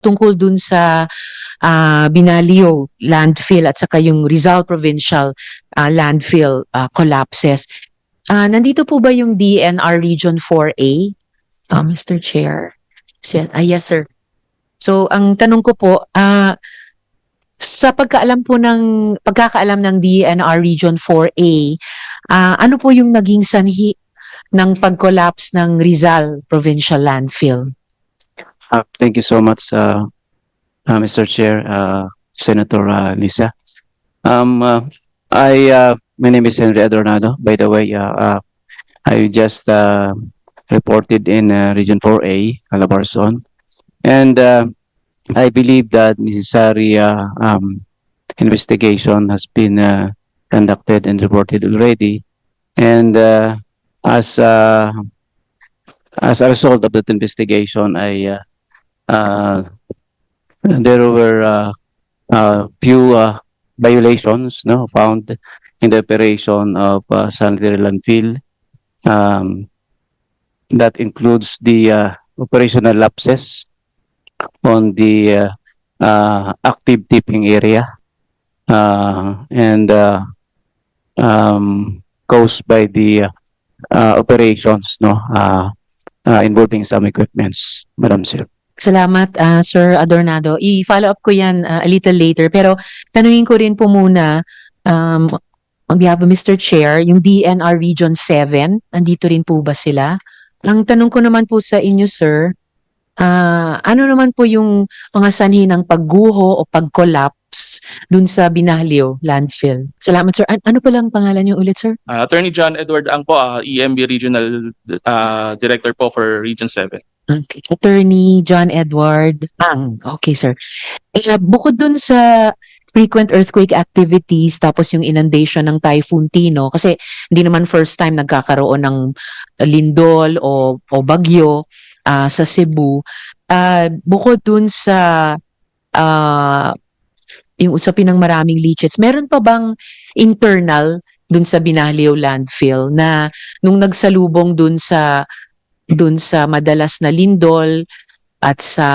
tungkol dun sa Binalio landfill at saka yung Rizal Provincial landfill collapses. Nandito po ba yung DNR Region 4A, Mr. Chair? Yes, sir. So, ang tanong ko po, sa pagkakaalam ng DNR Region 4A, ano po yung naging sanhi ng pag-collapse ng Rizal Provincial Landfill? Thank you so much, Mr. Chair, Senator Lisa. My name is Henry Adornado. By the way, I just reported in Region 4A, Calabarzon, and I believe that necessary investigation has been conducted and reported already, and as a result of that investigation, there were few violations found in the operation of sanitary landfill. That includes the operational lapses on the active tipping area and caused by the operations involving some equipments, Madam Chair. Salamat, Sir Adornado. I-follow up ko yan a little later. Pero tanungin ko rin po muna, on behalf of Mr. Chair, yung DNR Region 7, nandito rin po ba sila? Ang tanong ko naman po sa inyo, sir, ano naman po yung mga sanhi ng pagguho o pag-collapse dun sa Binaglio landfill? Salamat, sir. Ano pa lang pangalan niyo ulit, sir? Attorney John Edward Ang po, EMB Regional Director po for Region 7. Okay. Attorney John Edward Ang. Okay, sir. Bukod dun sa frequent earthquake activities tapos yung inundation ng Typhoon Tino, kasi hindi naman first time nagkakaroon ng lindol o bagyo sa Cebu, bukod dun sa yung usapin ng maraming leachate, meron pa bang internal dun sa Binaglio landfill na nung nagsalubong dun sa madalas na lindol at sa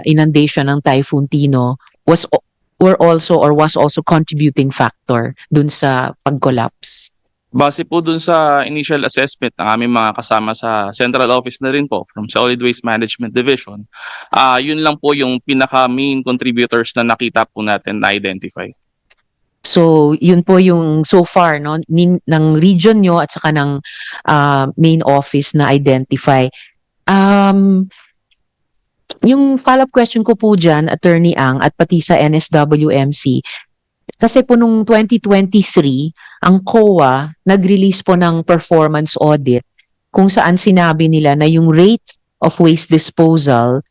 inundation ng Typhoon Tino was also contributing factor dun sa pag-collapse? Base po dun sa initial assessment ng aming mga kasama sa central office na rin po from Solid Waste Management Division, yun lang po yung pinaka-main contributors na nakita po natin na identify. So, yun po yung so far ng region nyo at saka ng main office na identify. Yung follow-up question ko po dyan, Attorney Ang, at pati sa NSWMC, kasi po nung 2023, ang COA nag-release po ng performance audit kung saan sinabi nila na yung rate of waste disposal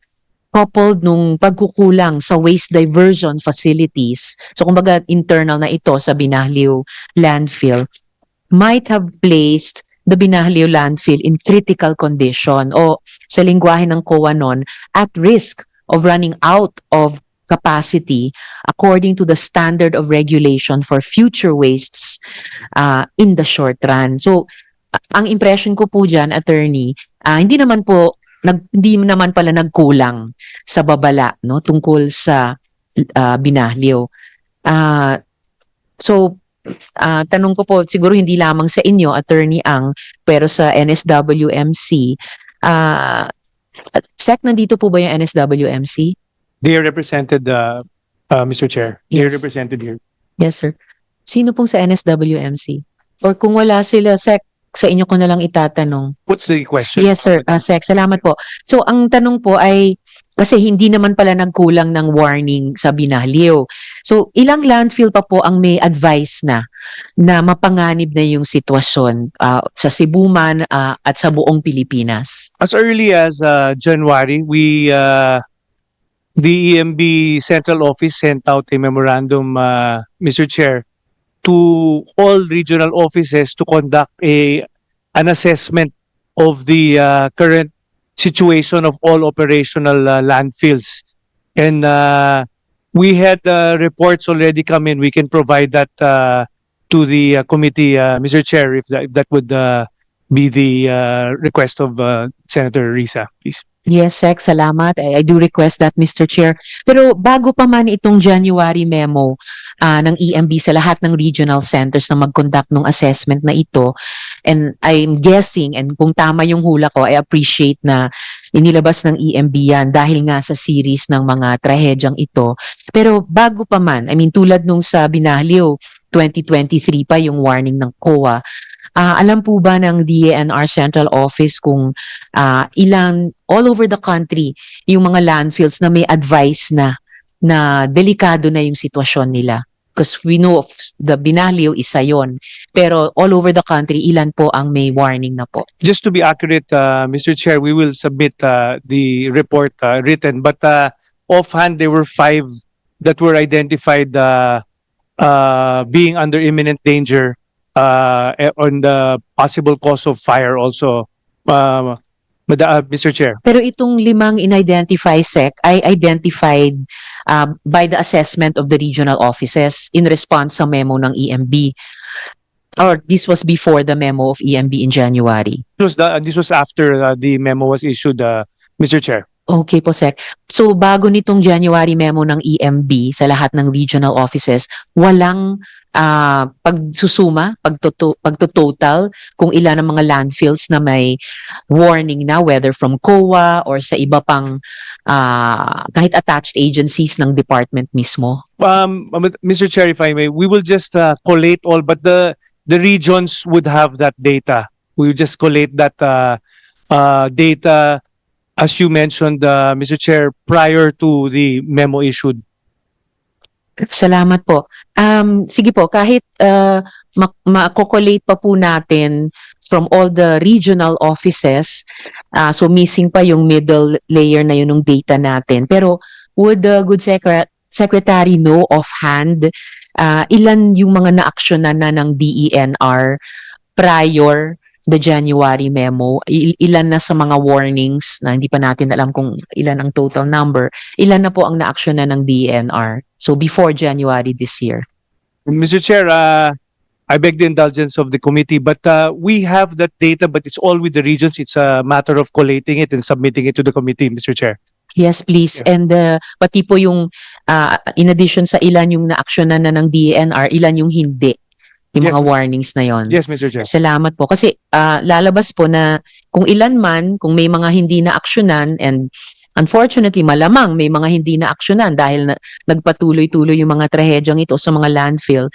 coupled nung pagkukulang sa waste diversion facilities, so kumbaga internal na ito sa Binaglio landfill, might have placed the Binaglio landfill in critical condition o sa lingwahe ng COA nun, at risk of running out of capacity according to the standard of regulation for future wastes in the short run. So, ang impression ko po dyan, Attorney, hindi naman pala nagkulang sa babala tungkol sa Binaglio. So, tanong ko po, siguro hindi lamang sa inyo, Attorney Ang, pero sa NSWMC, Sec, nandito po ba yung NSWMC? They are represented, Mr. Chair. They are Yes. represented here. Yes, sir. Sino pong sa NSWMC? Or kung wala sila, Sec, sa inyo ko na lang itatanong. What's the question? Yes, sir. Sec, salamat po. So, ang tanong po ay, kasi hindi naman pala nagkulang ng warning sa Binaglio. So, ilang landfill pa po ang may advice na mapanganib na yung sitwasyon sa Cebu man at sa buong Pilipinas? As early as January, the EMB Central Office sent out a memorandum, Mr. Chair, to all regional offices to conduct an assessment of the current situation of all operational landfills. And we had reports already come in. We can provide that to the committee, Mr. Chair, if that would be the request of Senator Risa, please. Yes, Sec, salamat. I do request that, Mr. Chair. Pero bago pa man itong January memo ng EMB sa lahat ng regional centers na mag-conduct ng assessment na ito, and I'm guessing, and kung tama yung hula ko, I appreciate na inilabas ng EMB yan dahil nga sa series ng mga trahedyang ito. Pero bago pa man, I mean, tulad nung sa Binahliw, 2023 pa yung warning ng COA, alam po ba ng DENR Central Office kung ilang all over the country yung mga landfills na may advice na delikado na yung sitwasyon nila? Because we know of the Binahliw, isa yon. Pero all over the country, ilan po ang may warning na po? Just to be accurate, Mr. Chair, we will submit the report written, but offhand there were 5 that were identified being under imminent danger on the possible cause of fire also, Mr. Chair. Pero itong 5 in-identify, Sec, ay identified by the assessment of the regional offices in response sa memo ng EMB. Or this was before the memo of EMB in January. This was after the memo was issued, Mr. Chair. Okay po, Sec. So bago nitong January memo ng EMB sa lahat ng regional offices, walang pagsusuma, pagtototal kung ilan ang mga landfills na may warning na, whether from COA or sa iba pang kahit attached agencies ng department mismo. Mr. Chair, if I may, we will just collate all, but the regions would have that data. We will just collate that data, as you mentioned, Mr. Chair, prior to the memo issued. Salamat po. Sige po, kahit makokolate pa po natin from all the regional offices, so missing pa yung middle layer na yun ng data natin. Pero would the good secretary know offhand ilan yung mga na-actionan na ng DENR prior the January memo? Ilan na sa mga warnings na hindi pa natin alam kung ilan ang total number, ilan na po ang na-actionan ng DENR? So before January this year. Mr. Chair, I beg the indulgence of the committee, but we have that data, but it's all with the regions. It's a matter of collating it and submitting it to the committee, Mr. Chair. Yes, please. Yeah. And pati po yung, in addition sa ilan yung na-actionan na ng DENR, ilan yung hindi. Yung Yes. mga warnings na yon. Yes, Mr. Chair. Salamat po. Kasi lalabas po na kung ilan man, kung may mga hindi na-actionan, and unfortunately, malamang may mga hindi na-actionan dahil nagpatuloy-tuloy yung mga trahedyang ito sa mga landfill,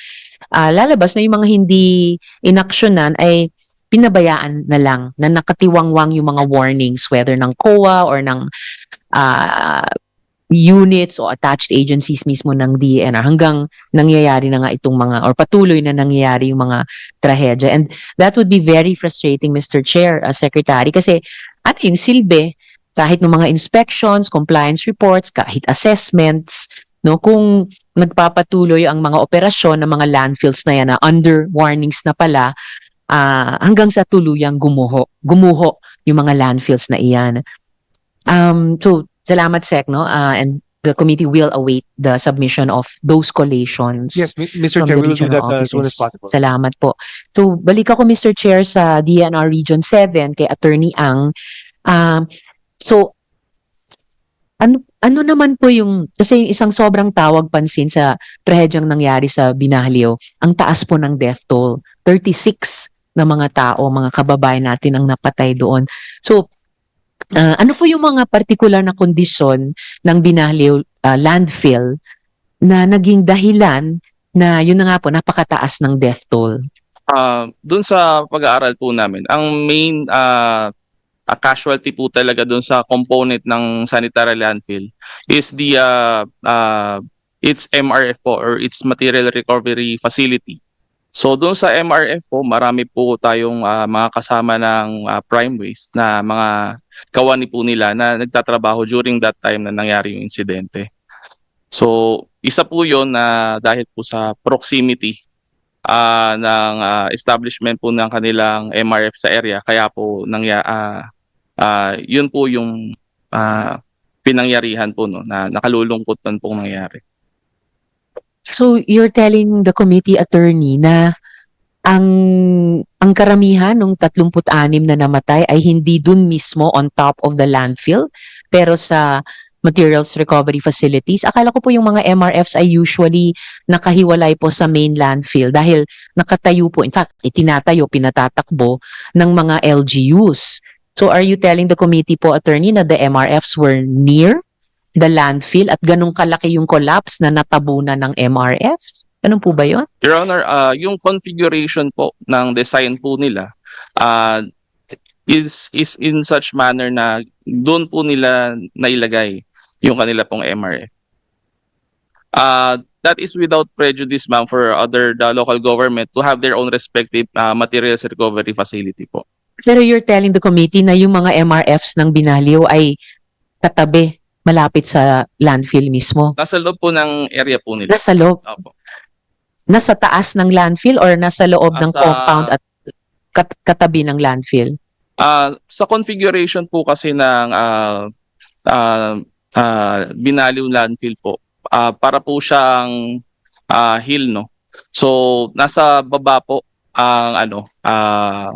lalabas na yung mga hindi inaksyonan ay pinabayaan na lang, na nakatiwangwang yung mga warnings, whether ng COA or ng units o attached agencies mismo ng DENR, hanggang nangyayari na nga itong mga, or patuloy na nangyayari yung mga trahedya. And that would be very frustrating, Mr. Chair, Secretary, kasi ano yung silbi, kahit ng mga inspections, compliance reports, kahit assessments, no, kung nagpapatuloy ang mga operasyon ng mga landfills na yan na under warnings na pala, hanggang sa tuluyang gumuho yung mga landfills na iyan. So, salamat, Sec, no? And the committee will await the submission of those collations. Yes, Mr. from Chair, the we will do regional that as soon as offices. possible. Salamat po. So, balik ako, Mr. Chair, sa DENR Region 7 kay Attorney Ang. So, ano naman po yung, kasi yung isang sobrang tawag pansin sa trahedyang nangyari sa Binahliw, ang taas po ng death toll. 36 na mga tao, mga kababayan natin ang napatay doon. So, ano po yung mga partikular na kondisyon ng Binahliw landfill na naging dahilan na yun na nga po, napakataas ng death toll? Doon sa pag-aaral po namin, ang main casualty po talaga doon sa component ng sanitary landfill is the its MRF po, or its material recovery facility. So doon sa MRF po, marami po tayong mga kasama ng prime waste na mga kawani po nila na nagtatrabaho during that time na nangyari yung insidente. So isa po yun na dahil po sa proximity ng establishment po ng kanilang MRF sa area, kaya po yun po yung pinangyarihan po, no, na nakalulungkot man pong nangyari. So, you're telling the committee, attorney, na ang karamihan ng 36 na namatay ay hindi dun mismo on top of the landfill, pero sa materials recovery facilities. Akala ko po yung mga MRFs ay usually nakahiwalay po sa main landfill dahil nakatayo po, in fact, itinatayo, pinatatakbo ng mga LGUs. So are you telling the committee po, attorney, na the MRFs were near the landfill at ganun kalaki yung collapse na natabunan ng MRFs? Ganun po ba yun? Your Honor, yung configuration po ng design po nila is in such manner na doon po nila nailagay yung kanila pong MRF. That is without prejudice, ma'am, for the local government to have their own respective materials recovery facility po. Pero you're telling the committee na yung mga MRFs ng Binaliw ay katabi, malapit sa landfill mismo. Nasa loob po ng area po nila. Nasa loob, Opo. nasa taas ng landfill or nasa loob ng Nasa- compound at katabi ng landfill? Sa configuration po kasi ng Binaliw landfill po, para po siyang hill, no? So nasa baba po ang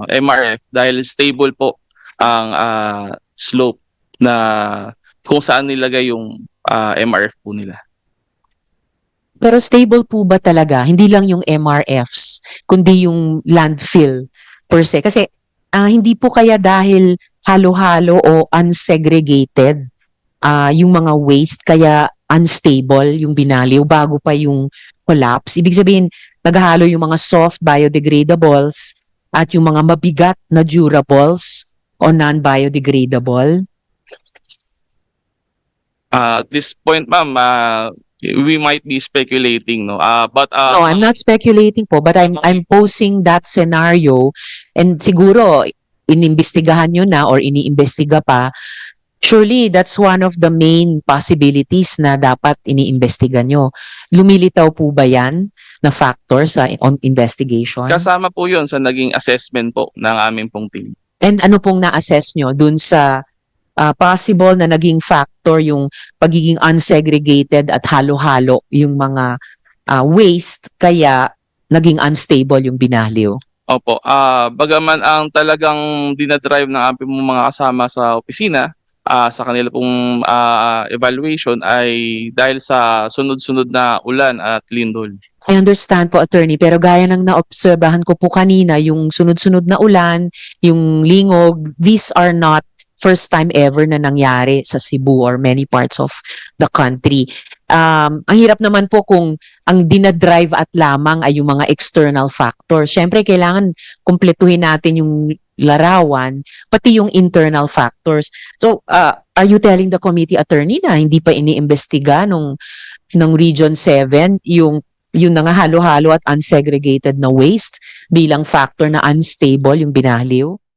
MRF dahil stable po ang slope na kung saan nilagay yung MRF po nila. Pero stable po ba talaga? Hindi lang yung MRFs, kundi yung landfill per se. Kasi hindi po kaya dahil halo-halo o unsegregated yung mga waste, kaya unstable yung Binaliw bago pa yung collapse. Ibig sabihin, naghahalo yung mga soft biodegradables at yung mga mabigat na durables o non-biodegradable. At this point, ma'am, we might be speculating, no? But No, I'm not speculating po, but I'm posing that scenario, and siguro inimbestigahan nyo na or iniimbestiga pa. Surely that's one of the main possibilities na dapat iniimbestiga nyo. Lumilitaw po ba yan na factor sa on investigation? kasama po yun sa naging assessment po ng aming pong team. And ano pong na-assess nyo dun sa possible na naging factor yung pagiging unsegregated at halo-halo yung mga waste, kaya naging unstable yung Binaliw? Opo, bagaman ang talagang dinadrive ng aming mga kasama sa opisina, sa kanila pong evaluation ay dahil sa sunod-sunod na ulan at lindol. I understand po, attorney, pero gaya ng naobserbahan ko po kanina, yung sunod-sunod na ulan, yung lingog, these are not first time ever na nangyari sa Cebu or many parts of the country. Ang hirap naman po kung ang dinadrive at lamang ay yung mga external factors. Siyempre, kailangan kumpletuhin natin yung larawan, pati yung internal factors. So, are you telling the committee, attorney, na hindi pa iniimbestiga ng Region 7 yung na nga halo-halo at unsegregated na waste bilang factor na unstable yung Binaliw?